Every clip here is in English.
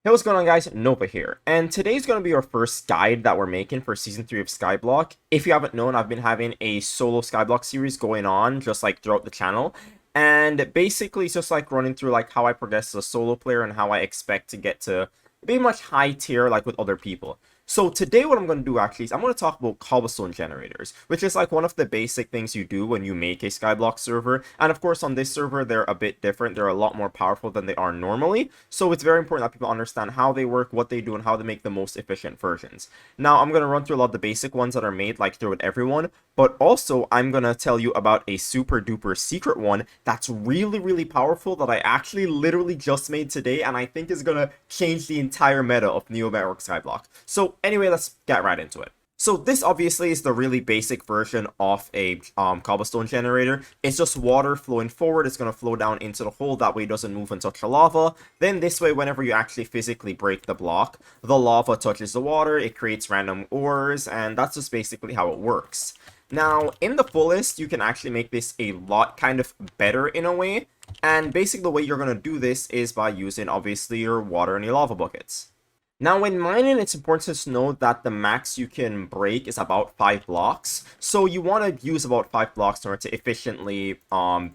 Hey, what's going on, guys? Nova here, and today's going to be our first guide that we're making for Season 3 of Skyblock. If you haven't known, I've been having a solo Skyblock series going on, just like throughout the channel, and basically it's just like running through like how I progress as a solo player and how I expect to get to be much high tier like with other people. So today what I'm going to do actually is I'm going to talk about cobblestone generators, which is like one of the basic things you do when you make a Skyblock server. And of course on this server they're a bit different. They're a lot more powerful than they are normally. So it's very important that people understand how they work, what they do, and how they make the most efficient versions. Now I'm going to run through a lot of the basic ones that are made like through with everyone, but also I'm going to tell you about a super duper secret one that's really powerful that I actually literally just made today and I think is going to change the entire meta of Neo Network Skyblock. So anyway, let's get right into it. So this obviously is the really basic version of a cobblestone generator. It's just water flowing forward. It's going to flow down into the hole. That way it doesn't move and touch the lava. Then this way, whenever you actually physically break the block, the lava touches the water. It creates random ores, and that's just basically how it works. Now, in the fullest, you can actually make this a lot kind of better in a way. And basically the way you're going to do this is by using obviously your water and your lava buckets. Now, when mining, it's important to know that the max you can break is about 5 blocks. So you want to use about 5 blocks in order to efficiently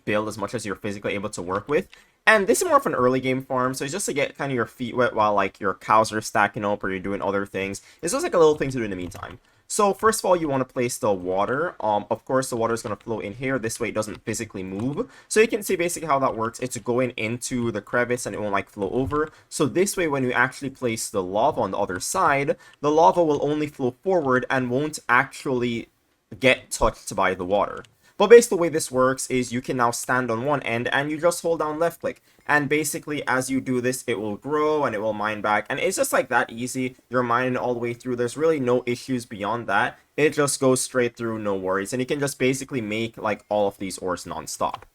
build as much as you're physically able to work with. And this is more of an early game farm, so it's just to get kind of your feet wet while like your cows are stacking up or you're doing other things. It's just like a little thing to do in the meantime. So first of all, you want to place the water. Of course, the water is going to flow in here. This way it doesn't physically move. So you can see basically how that works. It's going into the crevice and it won't like flow over. So this way, when you actually place the lava on the other side, the lava will only flow forward and won't actually get touched by the water. But basically the way this works is you can now stand on one end and you just hold down left click. And basically as you do this, it will grow and it will mine back. And it's just like that easy. You're mining all the way through. There's really no issues beyond that. It just goes straight through, no worries. And you can just basically make like all of these ores non-stop.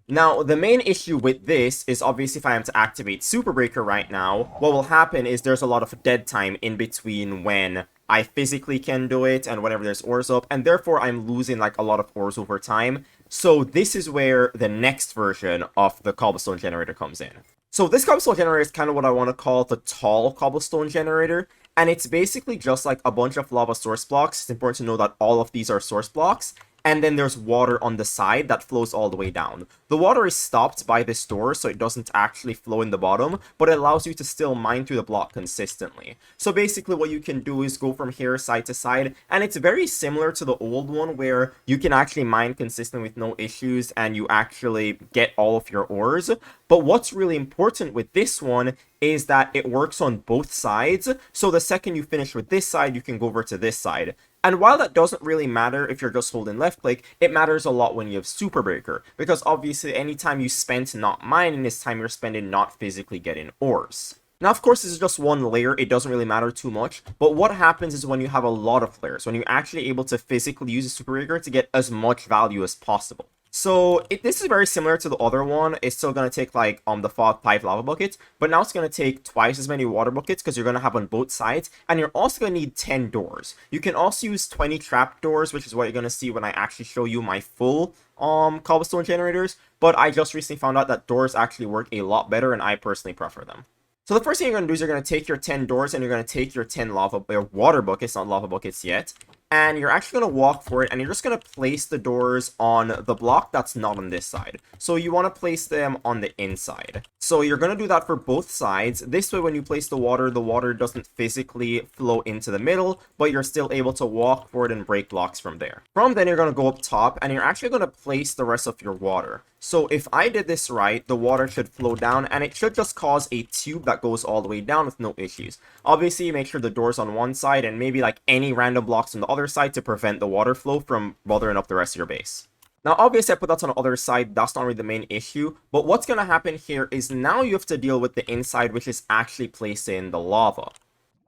Now, the main issue with this is obviously if I am to activate Super Breaker right now, what will happen is there's a lot of dead time in between when I physically can do it and whenever there's ores up, and therefore I'm losing like a lot of ores over time. So this is where the next version of the cobblestone generator comes in. So this cobblestone generator is kind of what I want to call the tall cobblestone generator, and it's basically just like a bunch of lava source blocks. It's important to know that all of these are source blocks. And then there's water on the side that flows all the way down. The water is stopped by this door, so it doesn't actually flow in the bottom, but it allows you to still mine through the block consistently. So basically what you can do is go from here side to side, and it's very similar to the old one where you can actually mine consistently with no issues and you actually get all of your ores. But what's really important with this one is that it works on both sides. So the second you finish with this side, you can go over to this side. And while that doesn't really matter if you're just holding left click, it matters a lot when you have Super Breaker. Because obviously anytime you spend not mining is time you're spending not physically getting ores. Now, of course, this is just one layer. It doesn't really matter too much. But what happens is when you have a lot of layers, when you're actually able to physically use a Super Breaker to get as much value as possible. So this is very similar to the other one. It's still going to take like the 5 lava buckets, but now it's going to take twice as many water buckets because you're going to have on both sides, and you're also going to need 10 doors. You can also use 20 trap doors, which is what you're going to see when I actually show you my full cobblestone generators, but I just recently found out that doors actually work a lot better and I personally prefer them. So the first thing you're going to do is you're going to take your 10 doors and you're going to take your 10 water buckets, not lava buckets yet, and you're actually going to walk for it and you're just going to place the doors on the block that's not on this side. So you want to place them on the inside. So you're going to do that for both sides. This way when you place the water doesn't physically flow into the middle, but you're still able to walk for it and break blocks from there. From then you're going to go up top and you're actually going to place the rest of your water. So if I did this right, the water should flow down and it should just cause a tube that goes all the way down with no issues. Obviously, make sure the door's on one side and maybe like any random blocks on the other side to prevent the water flow from bothering up the rest of your base. Now, obviously, I put that on the other side. That's not really the main issue. But what's going to happen here is now you have to deal with the inside, which is actually placing the lava.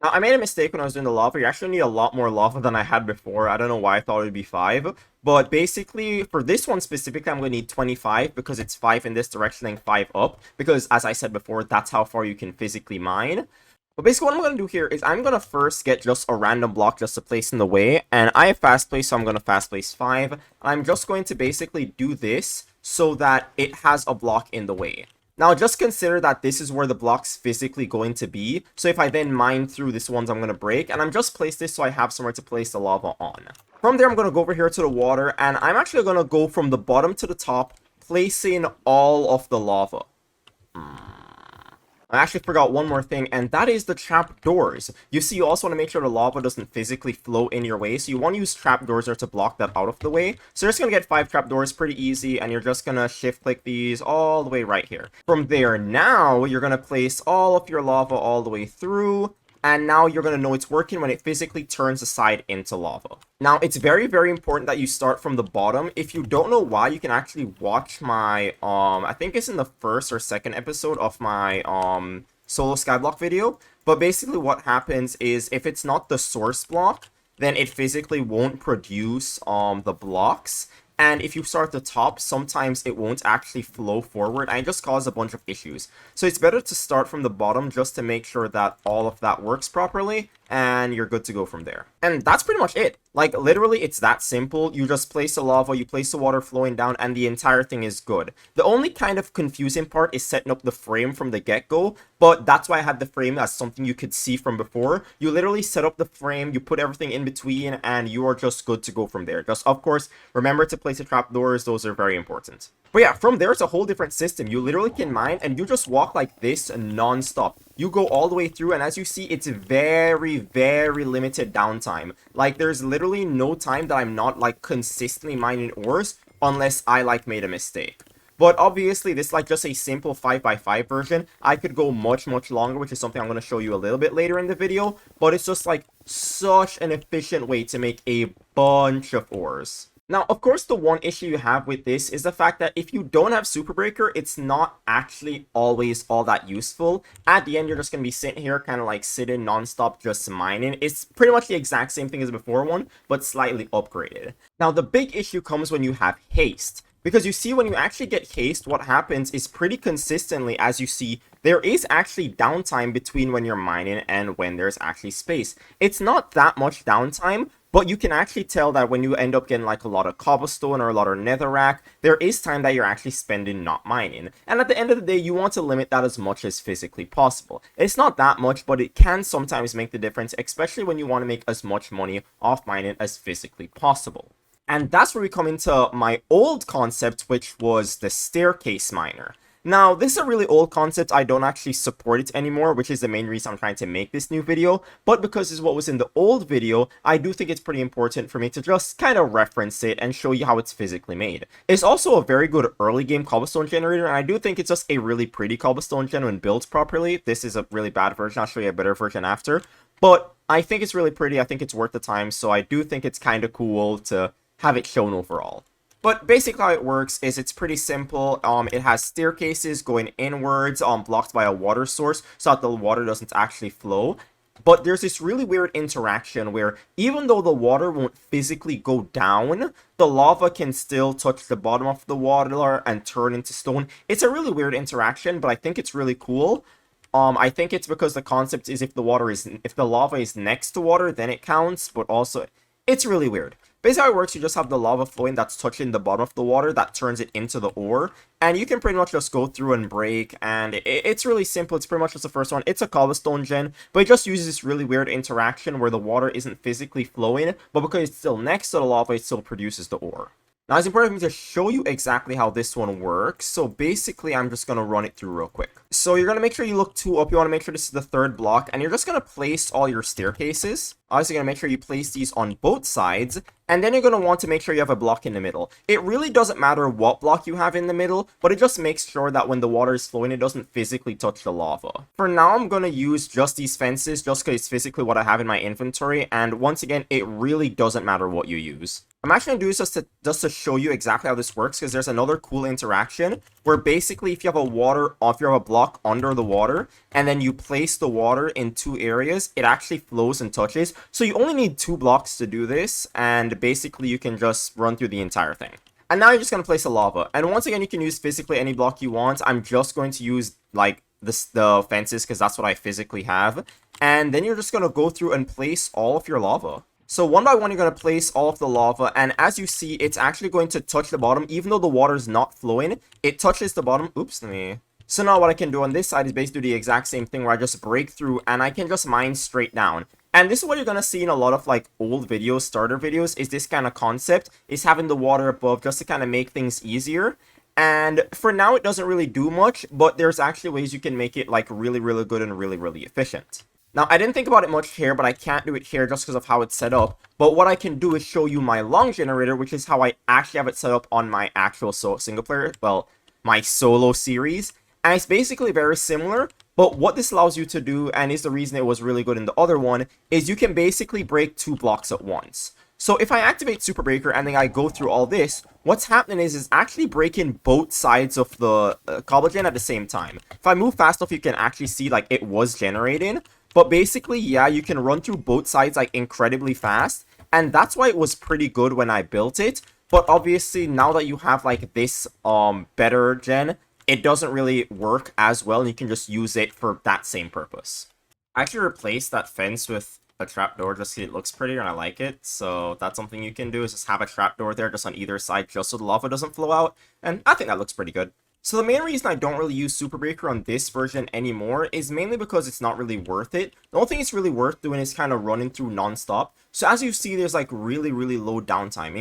Now, I made a mistake when I was doing the lava. You actually need a lot more lava than I had before. I don't know why I thought it would be 5. But basically, for this one specifically, I'm going to need 25 because it's 5 in this direction and 5 up. Because, as I said before, that's how far you can physically mine. But basically what I'm going to do here is I'm going to first get just a random block just to place in the way. And I have fast place, so I'm going to fast place 5. I'm just going to basically do this so that it has a block in the way. Now, just consider that this is where the block's physically going to be. So if I then mine through this ones I'm going to break, and I'm just place this so I have somewhere to place the lava on. From there, I'm going to go over here to the water, and I'm actually going to go from the bottom to the top, placing all of the lava. I actually forgot one more thing, and that is the trapdoors. You see, you also want to make sure the lava doesn't physically flow in your way, so you want to use trapdoors there to block that out of the way. So you're just going to get 5 trapdoors pretty easy, and you're just going to shift click these all the way right here. From there, now, you're going to place all of your lava all the way through, and now you're going to know it's working when it physically turns the side into lava. Now, it's very, very important that you start from the bottom. If you don't know why, you can actually watch my, I think it's in the first or second episode of my, solo skyblock video. But basically what happens is if it's not the source block, then it physically won't produce, the blocks. And if you start at the top, sometimes it won't actually flow forward and it just causes a bunch of issues. So it's better to start from the bottom just to make sure that all of that works properly and you're good to go from there. And that's pretty much it. Like, literally, it's that simple. You just place the lava, you place the water flowing down, and the entire thing is good. The only kind of confusing part is setting up the frame from the get-go, but that's why I had the frame as something you could see from before. You literally set up the frame, you put everything in between, and you are just good to go from there. Just, of course, remember to place the trapdoors. Those are very important. But yeah, from there, it's a whole different system. You literally can mine, and you just walk like this non-stop. You go all the way through, and as you see, it's very, very limited downtime. Like, there's literally no time that I'm not, like, consistently mining ores, unless I, like, made a mistake. But obviously, this is, like, just a simple 5x5 version. I could go much, much longer, which is something I'm going to show you a little bit later in the video. But it's just, like, such an efficient way to make a bunch of ores. Now, of course, the one issue you have with this is the fact that if you don't have Super Breaker, it's not actually always all that useful. At the end, you're just going to be sitting here, kind of like sitting non-stop just mining. It's pretty much the exact same thing as the before one, but slightly upgraded. Now, the big issue comes when you have haste. Because you see, when you actually get haste, what happens is pretty consistently, as you see, there is actually downtime between when you're mining and when there's actually space. It's not that much downtime, but you can actually tell that when you end up getting like a lot of cobblestone or a lot of netherrack, there is time that you're actually spending not mining. And at the end of the day, you want to limit that as much as physically possible. It's not that much, but it can sometimes make the difference, especially when you want to make as much money off mining as physically possible. And that's where we come into my old concept, which was the staircase miner. Now, this is a really old concept. I don't actually support it anymore, which is the main reason I'm trying to make this new video. But because this is what was in the old video, I do think it's pretty important for me to just kind of reference it and show you how it's physically made. It's also a very good early game cobblestone generator, and I do think it's just a really pretty cobblestone gen when built properly. This is a really bad version. I'll show you a better version after. But I think it's really pretty. I think it's worth the time, so I do think it's kind of cool to have it shown overall. But basically how it works is it's pretty simple. It has staircases going inwards, blocked by a water source so that the water doesn't actually flow. But there's this really weird interaction where even though the water won't physically go down, the lava can still touch the bottom of the water and turn into stone. It's a really weird interaction, but I think it's really cool. I think it's because the concept is if the lava is next to water, then it counts, but also it's really weird. Basically how it works, you just have the lava flowing that's touching the bottom of the water that turns it into the ore, and you can pretty much just go through and break, and it's really simple. It's pretty much just the first one. It's a cobblestone gen, but it just uses this really weird interaction where the water isn't physically flowing, but because it's still next to the lava, it still produces the ore. Now, it's important for me to show you exactly how this one works, so basically I'm just going to run it through real quick. So you're going to make sure you look 2 up, you want to make sure this is the 3rd block, and you're just going to place all your staircases. Obviously, you're going to make sure you place these on both sides, and then you're going to want to make sure you have a block in the middle. It really doesn't matter what block you have in the middle, but it just makes sure that when the water is flowing, it doesn't physically touch the lava. For now, I'm going to use just these fences, just because it's physically what I have in my inventory, and once again, it really doesn't matter what you use. I'm actually going to do this just to show you exactly how this works, because there's another cool interaction where basically if you have a block under the water and then you place the water in 2 areas, it actually flows and touches. So you only need 2 blocks to do this, and basically you can just run through the entire thing. And now you're just going to place the lava. And once again, you can use physically any block you want. I'm just going to use like the fences because that's what I physically have. And then you're just going to go through and place all of your lava. So one by one, you're going to place all of the lava, and as you see, it's actually going to touch the bottom. Even though the water is not flowing, it touches the bottom. Oops, let me So now what I can do on this side is basically do the exact same thing where I just break through and I can just mine straight down. And this is what you're going to see in a lot of like old videos, starter videos, is this kind of concept, is having the water above just to kind of make things easier. And for now, it doesn't really do much, but there's actually ways you can make it like really, really good and really, really efficient. Now, I didn't think about it much here, but I can't do it here just because of how it's set up. But what I can do is show you my long generator, which is how I actually have it set up on my actual single player, well, my solo series. And it's basically very similar, but what this allows you to do, and is the reason it was really good in the other one, is you can basically break 2 blocks at once. So if I activate Super Breaker and then I go through all this, what's happening is actually breaking both sides of the Cobble Gen at the same time. If I move fast enough, you can actually see like it was generating. But basically, yeah, you can run through both sides like incredibly fast. And that's why it was pretty good when I built it. But obviously, now that you have like this better gen, it doesn't really work as well. And you can just use it for that same purpose. I actually replaced that fence with a trapdoor just so it looks prettier and I like it. So that's something you can do, is just have a trapdoor there just on either side just so the lava doesn't flow out. And I think that looks pretty good. So the main reason I don't really use Super Breaker on this version anymore is mainly because it's not really worth it. The only thing it's really worth doing is kind of running through non-stop. So as you see, there's like really, really low downtime.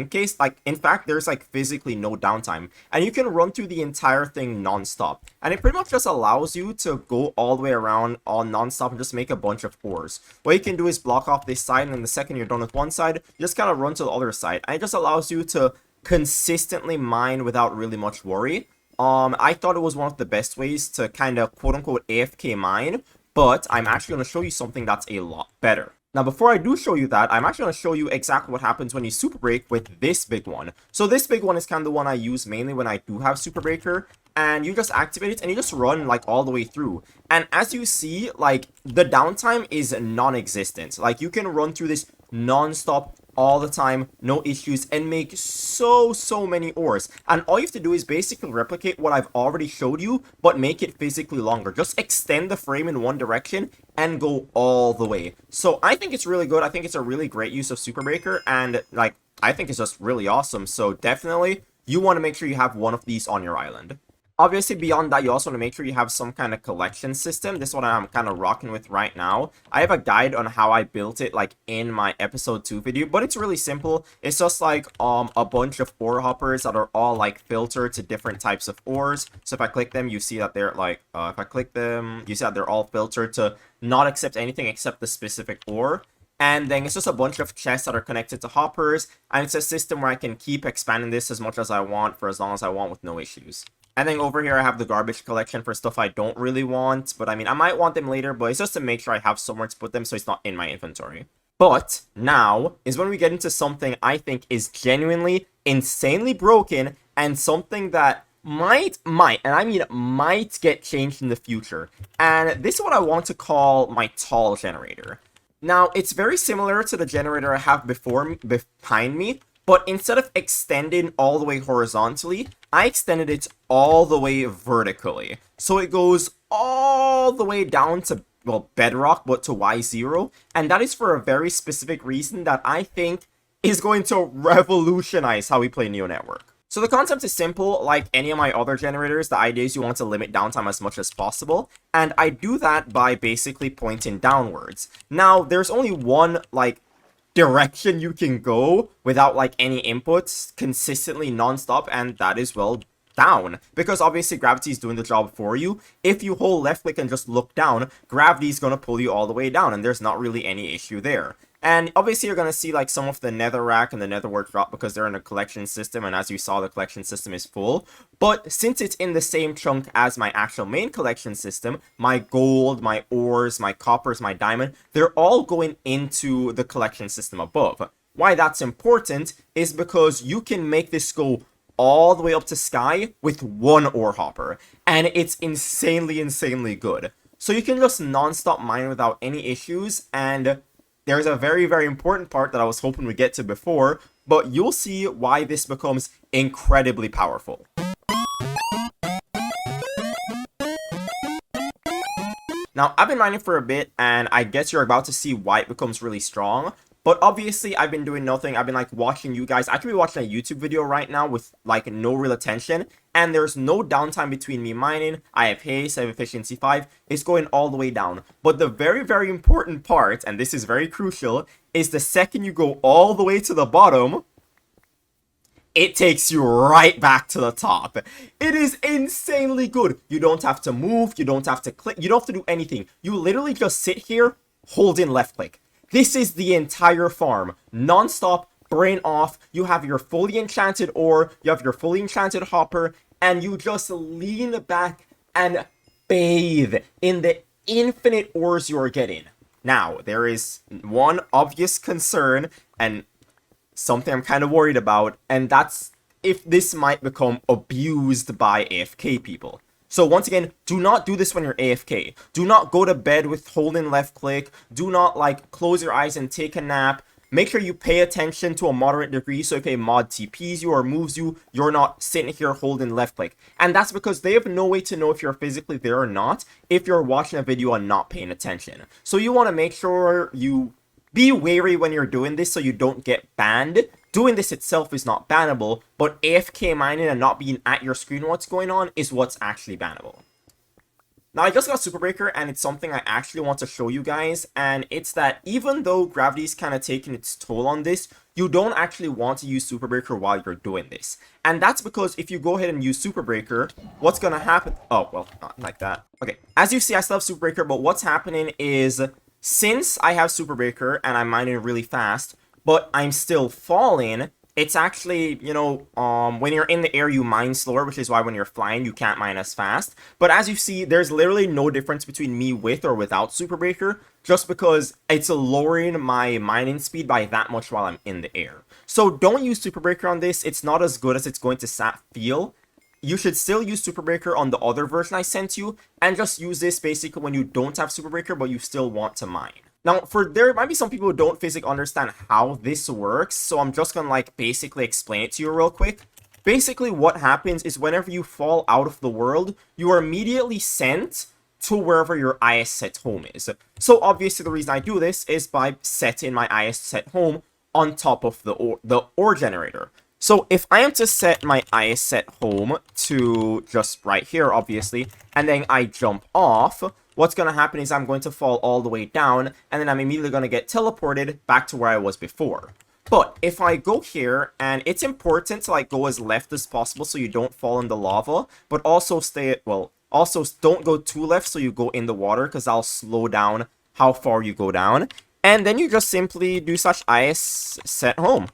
In fact, there's like physically no downtime. And you can run through the entire thing non-stop. And it pretty much just allows you to go all the way around all non-stop and just make a bunch of ores. What you can do is block off this side, and then the second you're done with one side, you just kind of run to the other side. And it just allows you to consistently mine without really much worry. I thought it was one of the best ways to kind of quote-unquote AFK mine, but I'm actually going to show you something that's a lot better. Now, before I do show you that, I'm actually going to show you exactly what happens when you Super Break with this big one. So this big one is kind of the one I use mainly when I do have Super Breaker, and you just activate it and you just run like all the way through. And as you see, like the downtime is non-existent. Like you can run through this non-stop all the time, no issues, and make so many ores. And all you have to do is basically replicate what I've already showed you, but make it physically longer. Just extend the frame in one direction and go all the way. So I think it's really good. I think it's a really great use of Super Breaker, and like I think it's just really awesome. So definitely you want to make sure you have one of these on your island. Obviously, beyond that, you also want to make sure you have some kind of collection system. This is what I'm kind of rocking with right now. I have a guide on how I built it, like, in my episode 2 video, but it's really simple. It's just, like, a bunch of ore hoppers that are all, like, filtered to different types of ores. So if I click them, you see that they're, like, if I click them, you see that they're all filtered to not accept anything except the specific ore. And then it's just a bunch of chests that are connected to hoppers, and it's a system where I can keep expanding this as much as I want for as long as I want with no issues. And then over here, I have the garbage collection for stuff I don't really want. But I mean, I might want them later, but it's just to make sure I have somewhere to put them so it's not in my inventory. But now is when we get into something I think is genuinely insanely broken and something that might, and I mean might get changed in the future. And this is what I want to call my tall generator. Now, it's very similar to the generator I have behind me, but instead of extending all the way horizontally, I extended it all the way vertically. So it goes all the way down to, well, Bedrock, but to Y0. And that is for a very specific reason that I think is going to revolutionize how we play Neo Network. So the concept is simple. Like any of my other generators, the idea is you want to limit downtime as much as possible. And I do that by basically pointing downwards. Now, there's only one, like, direction you can go without like any inputs consistently non-stop, and that is, well, down, because obviously gravity is doing the job for you. If you hold left click and just look down, gravity is going to pull you all the way down, and there's not really any issue there. And obviously you're going to see like some of the netherrack and the netherwort drop because they're in a collection system, and as you saw, the collection system is full. But since it's in the same chunk as my actual main collection system, my gold, my ores, my coppers, my diamond, they're all going into the collection system above. Why that's important is because you can make this go all the way up to sky with one ore hopper, and it's insanely good. So you can just non-stop mine without any issues, and there's a very important part that I was hoping we'd get to before, but you'll see why this becomes incredibly powerful. Now, I've been mining for a bit, and I guess you're about to see why it becomes really strong, But obviously, I've been doing nothing. I've been like watching you guys. I could be watching a YouTube video right now with like no real attention, and there's no downtime between me mining. I have haste, I have efficiency 5. It's going all the way down. But the very, very important part, and this is very crucial, is the second you go all the way to the bottom, it takes you right back to the top. It is insanely good. You don't have to move. You don't have to click. You don't have to do anything. You literally just sit here, hold in left click. This is the entire farm. Non-stop, brain off. You have your fully enchanted ore. You have your fully enchanted hopper. And you just lean back and bathe in the infinite ores you are getting. Now, there is one obvious concern, and something I'm kind of worried about, and that's if this might become abused by AFK people. So once again, do not do this when you're AFK. Do not go to bed with holding left click. Do not like close your eyes and take a nap. Make sure you pay attention to a moderate degree, so if a mod TPs you or moves you, you're not sitting here holding left click. And that's because they have no way to know if you're physically there or not if you're watching a video and not paying attention. So you want to make sure you be wary when you're doing this so you don't get banned. Doing this itself is not bannable, but AFK mining and not being at your screen what's going on is what's actually bannable. Now, I just got Super Breaker, and it's something I actually want to show you guys, and it's that even though gravity's kind of taking its toll on this, you don't actually want to use Super Breaker while you're doing this. And that's because if you go ahead and use Super Breaker, what's going to happen? Oh, well, not like that. Okay, as you see, I still have Super Breaker, but what's happening is, since I have Super Breaker and I'm mining really fast, but I'm still falling, it's actually, you know, when you're in the air, you mine slower, which is why when you're flying, you can't mine as fast. But as you see, there's literally no difference between me with or without Super Breaker, just because it's lowering my mining speed by that much while I'm in the air. So don't use Super Breaker on this. It's not as good as it's going to feel. You should still use Super Breaker on the other version I sent you, and just use this basically when you don't have Super Breaker, but you still want to mine. Now, there might be some people who don't physically understand how this works, so I'm just gonna like basically explain it to you real quick. Basically, what happens is whenever you fall out of the world, you are immediately sent to wherever your IS set home is. So obviously, the reason I do this is by setting my IS set home on top of the ore generator. So if I am to set my IS set home to just right here, obviously, and then I jump off, what's going to happen is I'm going to fall all the way down, and then I'm immediately going to get teleported back to where I was before. But if I go here, and it's important to like go as left as possible so you don't fall in the lava, but also also don't go too left so you go in the water, because I'll slow down how far you go down. And then you just simply do such IS set home.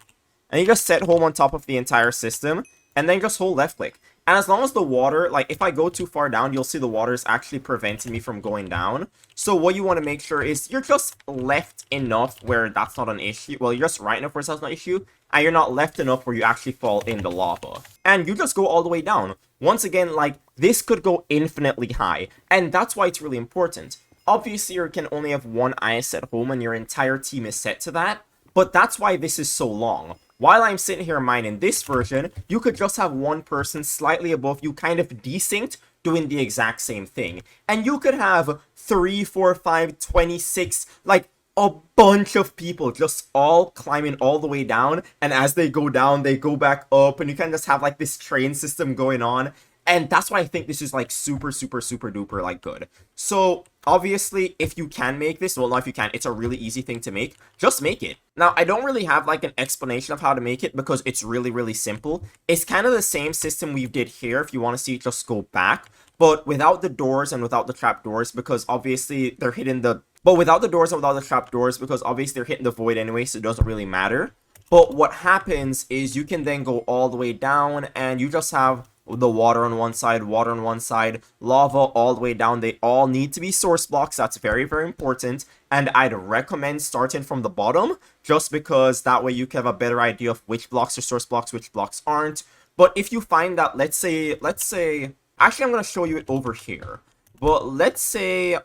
And you just set home on top of the entire system, and then just hold left click. And as long as the water, like if I go too far down, you'll see the water is actually preventing me from going down. So what you want to make sure is you're just left enough where that's not an issue. Well, you're just right enough where that's not an issue, and you're not left enough where you actually fall in the lava. And you just go all the way down. Once again, like, this could go infinitely high, and that's why it's really important. Obviously, you can only have one IS at home, and your entire team is set to that, but that's why this is so long. While I'm sitting here mining this version, you could just have one person slightly above you kind of desynced doing the exact same thing. And you could have 3, 4, 5, 26, like a bunch of people just all climbing all the way down. And as they go down, they go back up, and you can just have like this train system going on. And that's why I think this is like super, super, super duper like good. So obviously, if you can make this, well, not if you can, it's a really easy thing to make. Just make it. Now, I don't really have like an explanation of how to make it because it's really, really simple. It's kind of the same system we did here. If you want to see it, just go back. But without the doors and without the trap doors, because obviously they're hitting the... But without the doors and without the trap doors, because obviously they're hitting the void anyway, so it doesn't really matter. But what happens is you can then go all the way down, and you just have the water on one side, lava all the way down. They all need to be source blocks. That's very, very important. And I'd recommend starting from the bottom, just because that way you can have a better idea of which blocks are source blocks, which blocks aren't. But if you find that, let's say, actually I'm going to show you it over here. But let's say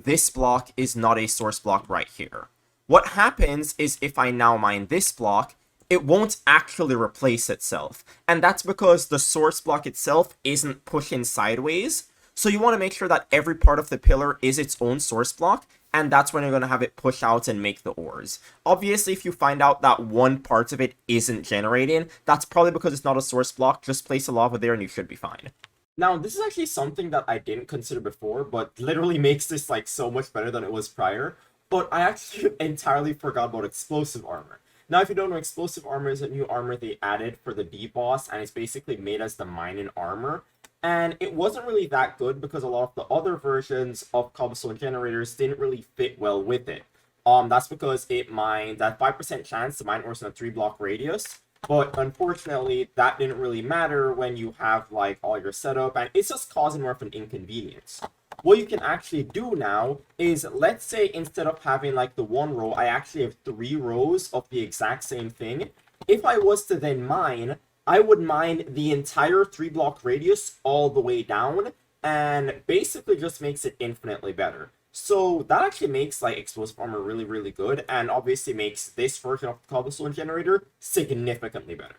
this block is not a source block right here. What happens is if I now mine this block, it won't actually replace itself. And that's because the source block itself isn't pushing sideways. So you want to make sure that every part of the pillar is its own source block. and that's when you're going to have it push out and make the ores. Obviously, if you find out that one part of it isn't generating, that's probably because it's not a source block. Just place a lava there and you should be fine. Now, this is actually something that I didn't consider before, but literally makes this like so much better than it was prior. But I actually entirely forgot about explosive armor. Now, if you don't know, explosive armor is a new armor they added for the D-Boss, and it's basically made as the mining armor. And it wasn't really that good because a lot of the other versions of Cobblestone generators didn't really fit well with it. That's because it mined that 5% chance to mine ores in a 3-block radius. But unfortunately, that didn't really matter when you have like all your setup, and it's just causing more of an inconvenience. What you can actually do now is, let's say instead of having like the 1 row, I actually have 3 rows of the exact same thing. If I was to then mine, I would mine the entire 3-block radius all the way down, and basically just makes it infinitely better. So that actually makes like explosive armor really, really good, and obviously makes this version of the Cobblestone generator significantly better.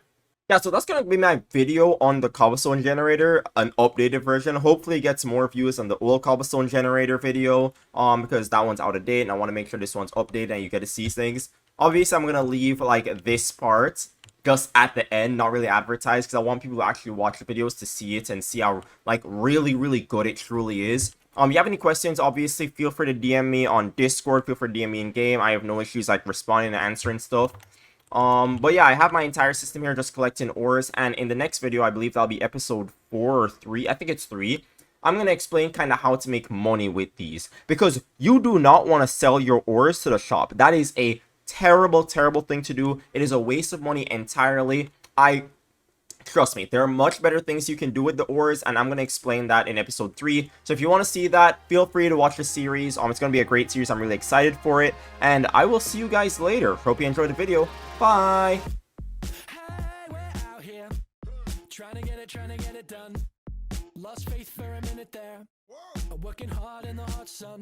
Yeah, so that's going to be my video on the Cobblestone generator, an updated version. Hopefully it gets more views than the old Cobblestone generator video, because that one's out of date, and I want to make sure this one's updated and you get to see things. Obviously, I'm going to leave like this part just at the end, not really advertised, because I want people to actually watch the videos to see it and see how like really, really good it truly is. If you have any questions, obviously feel free to DM me on Discord, feel free to DM me in game. I have no issues like responding and answering stuff. But yeah, I have my entire system here just collecting ores, and in the next video, I believe that'll be episode 4 or 3, I think it's 3, I'm going to explain kind of how to make money with these, because you do not want to sell your ores to the shop. That is a terrible, terrible thing to do. It is a waste of money entirely. Trust me, there are much better things you can do with the ores, and I'm going to explain that in episode 3. So if you want to see that, feel free to watch the series. It's going to be a great series. I'm really excited for it, and I will see you guys later. Hope you enjoyed the video. Bye! Hey, we're out here, trying to get it done. Lost faith for a minute there. Working hard in the hot sun.